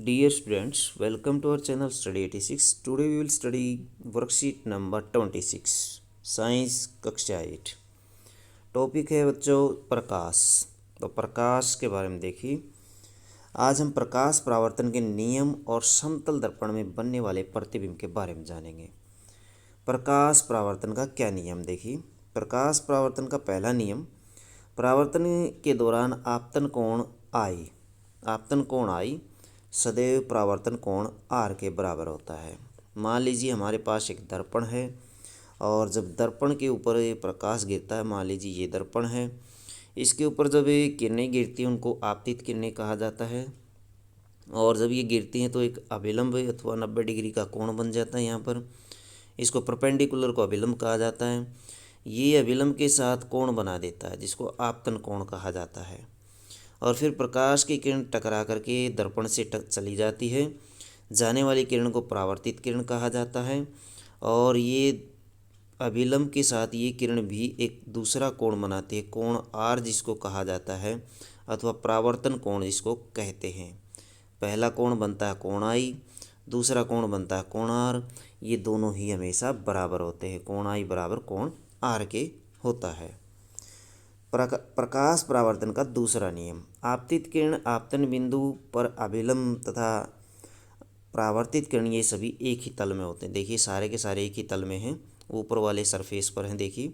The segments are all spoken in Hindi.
Dear students, welcome to our channel Study 86. Today we will study worksheet number 26, science कक्षा 8. टॉपिक है बच्चों प्रकाश. तो प्रकाश के बारे में देखिए. आज हम प्रकाश परावर्तन के नियम और समतल दर्पण में बनने वाले प्रतिबिंब के बारे में जानेंगे. प्रकाश परावर्तन का क्या नियम देखिए. प्रकाश परावर्तन का पहला नियम, परावर्तन के दौरान आपतन कोण आई सदैव परावर्तन कोण आर के बराबर होता है. मान लीजिए हमारे पास एक दर्पण है और जब दर्पण के ऊपर प्रकाश गिरता है, मान लीजिए ये दर्पण है, इसके ऊपर जब ये किरणें गिरती हैं उनको आपतित किरणें कहा जाता है. और जब ये गिरती हैं तो एक अभिलंब अथवा 90 डिग्री का कोण बन जाता है. यहाँ पर इसको परपेंडिकुलर को अभिलंब कहा जाता है. ये अभिलंब के साथ कोण बना देता है जिसको आपतन कोण कहा जाता है. और फिर प्रकाश की किरण टकरा करके दर्पण से चली जाती है. जाने वाली किरण को परावर्तित किरण कहा जाता है. और ये अभिलंब के साथ ये किरण भी एक दूसरा कोण बनाती है, कोण आर जिसको कहा जाता है, अथवा परावर्तन कोण जिसको कहते हैं. पहला कोण बनता है कोण आई, दूसरा कोण बनता है कोण आर. ये दोनों ही हमेशा बराबर होते हैं. कोण आई बराबर कोण आर के होता है. प्रकाश परावर्तन का दूसरा नियम, आपतित किरण आपतन बिंदु पर अभिलंब तथा परावर्तित किरण ये सभी एक ही तल में होते हैं. देखिए सारे के सारे एक ही तल में हैं, ऊपर वाले सरफेस पर हैं. देखिए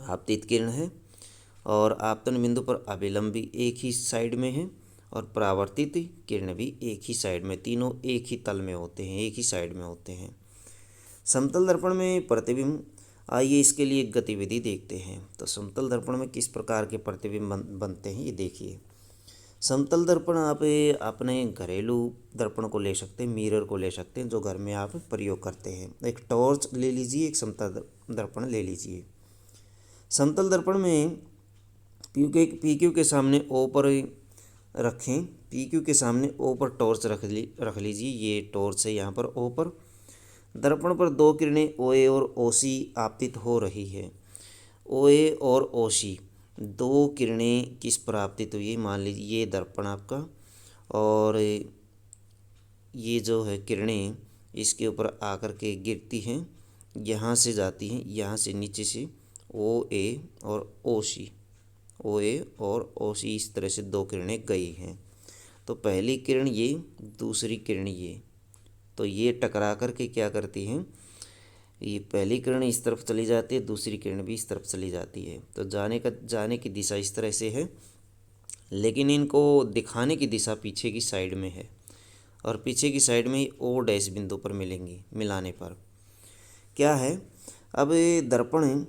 आपतित किरण है और आपतन बिंदु पर अभिलंब भी एक ही साइड में है और परावर्तित किरण भी एक ही साइड में, तीनों एक ही तल में होते हैं, एक ही साइड में होते हैं. समतल दर्पण में प्रतिबिंब, आइए इसके लिए एक गतिविधि देखते हैं. तो समतल दर्पण में किस प्रकार के प्रतिबिंब बनते हैं ये देखिए. समतल दर्पण आप अपने घरेलू दर्पण को ले सकते हैं, मिरर को ले सकते हैं जो घर में आप प्रयोग करते हैं. एक टॉर्च ले लीजिए, एक समतल दर्पण ले लीजिए. समतल दर्पण में पी क्यू के सामने ओ पर रखें. पी क्यू के सामने ओ पर टॉर्च रख लीजिए. ये टॉर्च है यहाँ पर ओ पर. दर्पण पर दो किरणें ओ ए और ओ सी आपतित हो रही है. ओ ए और ओ सी दो किरणें किस पर आपतित हुई है. मान लीजिए ये दर्पण आपका और ये जो है किरणें इसके ऊपर आकर के गिरती हैं, यहाँ से जाती हैं, यहाँ से नीचे से ओ ए और ओ सी, ओ ए और ओ सी, इस तरह से दो किरणें गई हैं. तो पहली किरण ये, दूसरी किरण ये, तो ये टकरा करके क्या करती हैं, ये पहली किरण इस तरफ चली जाती है, दूसरी किरण भी इस तरफ चली जाती है. तो जाने की दिशा इस तरह से है, लेकिन इनको दिखाने की दिशा पीछे की साइड में है और पीछे की साइड में ओ डैश बिंदु पर मिलेंगी. मिलाने पर क्या है, अब दर्पण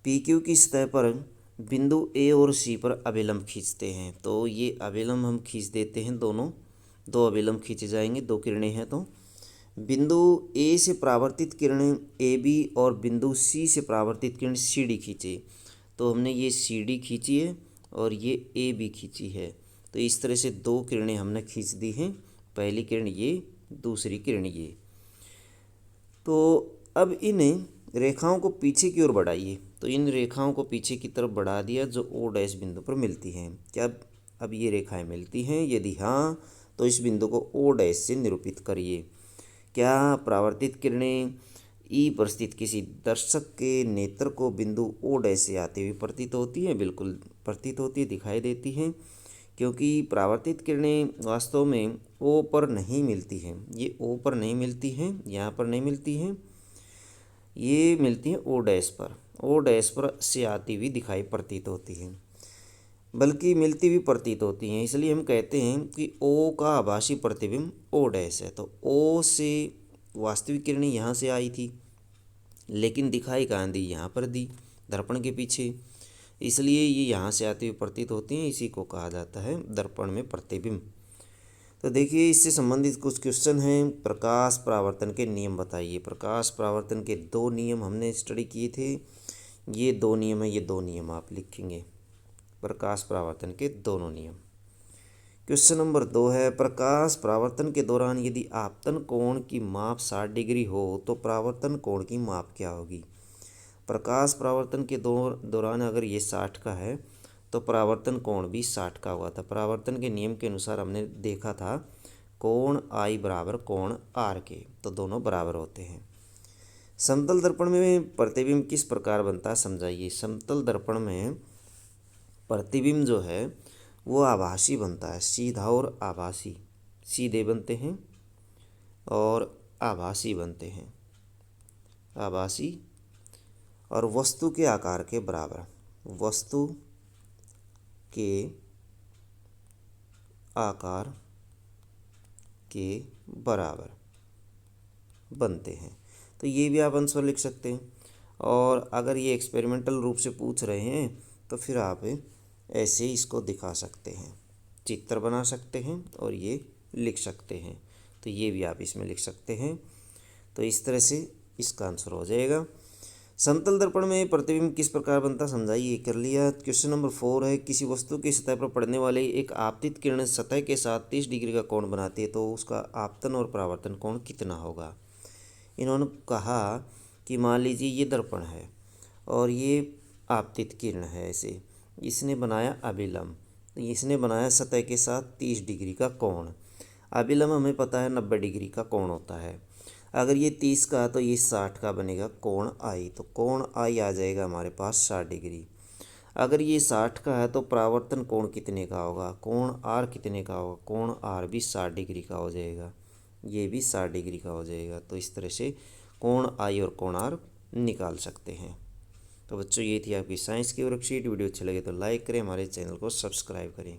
पी क्यू की सतह पर बिंदु ए और सी पर अभिलंब खींचते हैं. तो ये अभिलंब हम खींच देते हैं, दो अभिलंब खींचे जाएंगे, दो किरणें हैं. तो बिंदु ए से परावर्तित किरण ए बी और बिंदु सी से परावर्तित किरण सी डी खींचे. तो हमने ये सी डी खींची है और ये ए बी खींची है. तो इस तरह से दो किरणें हमने खींच दी हैं, पहली किरण ये, दूसरी किरण ये. तो अब इन रेखाओं को पीछे की ओर बढ़ाइए. तो इन रेखाओं को पीछे की तरफ बढ़ा दिया जो ओ डैश बिंदु पर मिलती हैं. क्या अब ये रेखाएं मिलती हैं? यदि हाँ तो इस बिंदु को ओ डैश से निरूपित करिए. क्या परावर्तित किरणें ई पर स्थित किसी दर्शक के नेत्र को बिंदु ओ डैश से आती हुई प्रतीत होती है? बिल्कुल प्रतीत होती है, दिखाई देती हैं, क्योंकि परावर्तित किरणें वास्तव में ओ पर नहीं मिलती हैं. ये ओ पर नहीं मिलती हैं, यहाँ पर नहीं मिलती हैं, ये मिलती हैं ओ डैश पर. ओ डैश पर से आती हुई दिखाई प्रतीत होती हैं, बल्कि मिलती हुई प्रतीत होती हैं. इसलिए हम कहते हैं कि ओ का आभासी प्रतिबिंब ओ डैश है. तो ओ से वास्तविक किरणें यहाँ से आई थी, लेकिन दिखाई कहाँ दी? यहाँ पर दी, दर्पण के पीछे. इसलिए ये यहाँ से आती हुई प्रतीत होती हैं. इसी को कहा जाता है दर्पण में प्रतिबिंब. तो देखिए इससे संबंधित कुछ क्वेश्चन हैं. प्रकाश परावर्तन के नियम बताइए. प्रकाश परावर्तन के दो नियम हमने स्टडी किए थे. ये दो नियम है, ये दो नियम आप लिखेंगे, प्रकाश परावर्तन के दोनों नियम. क्वेश्चन नंबर 2 है, प्रकाश परावर्तन के दौरान यदि आपतन कोण की माप 60 डिग्री हो तो परावर्तन कोण की माप क्या होगी? प्रकाश परावर्तन के दौरान अगर ये 60 का है तो परावर्तन कोण भी 60 का हुआ था. परावर्तन के नियम के अनुसार हमने देखा था कोण आई बराबर कोण आर के, तो दोनों बराबर होते हैं। समतल दर्पण में प्रतिबिंब किस प्रकार बनता है समझाइए। समतल दर्पण में प्रतिबिंब जो है वो आभासी बनता है, सीधा और आभासी, सीधे बनते हैं और आभासी बनते हैं, आभासी और वस्तु के आकार के बराबर, वस्तु के आकार के बराबर बनते हैं। तो ये भी आप आंसर लिख सकते हैं। और अगर ये एक्सपेरिमेंटल रूप से पूछ रहे हैं तो फिर आप ऐसे ही इसको दिखा सकते हैं, चित्र बना सकते हैं और ये लिख सकते हैं। तो ये भी आप इसमें लिख सकते हैं। तो इस तरह से इसका आंसर हो जाएगा। समतल दर्पण में प्रतिबिंब किस प्रकार बनता समझाइए, कर लिया। क्वेश्चन नंबर 4 है, किसी वस्तु की सतह पर पड़ने वाले एक आपतित किरण सतह के साथ 30 डिग्री का कोण बनाती है, तो उसका आपतन और परावर्तन कोण कितना होगा। इन्होंने कहा कि मान लीजिए ये दर्पण है और ये आपतित किरण है, ऐसे इसने बनाया अभिलंब, इसने बनाया सतह के साथ 30 डिग्री का कोण। अभिलंब हमें पता है 90 डिग्री का कोण होता है। अगर ये 30 का तो ये 60 का बनेगा कोण आई, तो कोण आई आ जाएगा हमारे पास 60 डिग्री। अगर ये 60 का है तो परावर्तन कोण कितने का होगा, कोण आर कितने का होगा, कोण आर भी 60 डिग्री का हो जाएगा, ये भी 60 डिग्री का हो जाएगा। तो इस तरह से कोण आई और कोण आर निकाल सकते हैं। तो बच्चों ये थी आपकी साइंस की वर्कशीट। वीडियो अच्छी लगे तो लाइक करें, हमारे चैनल को सब्सक्राइब करें।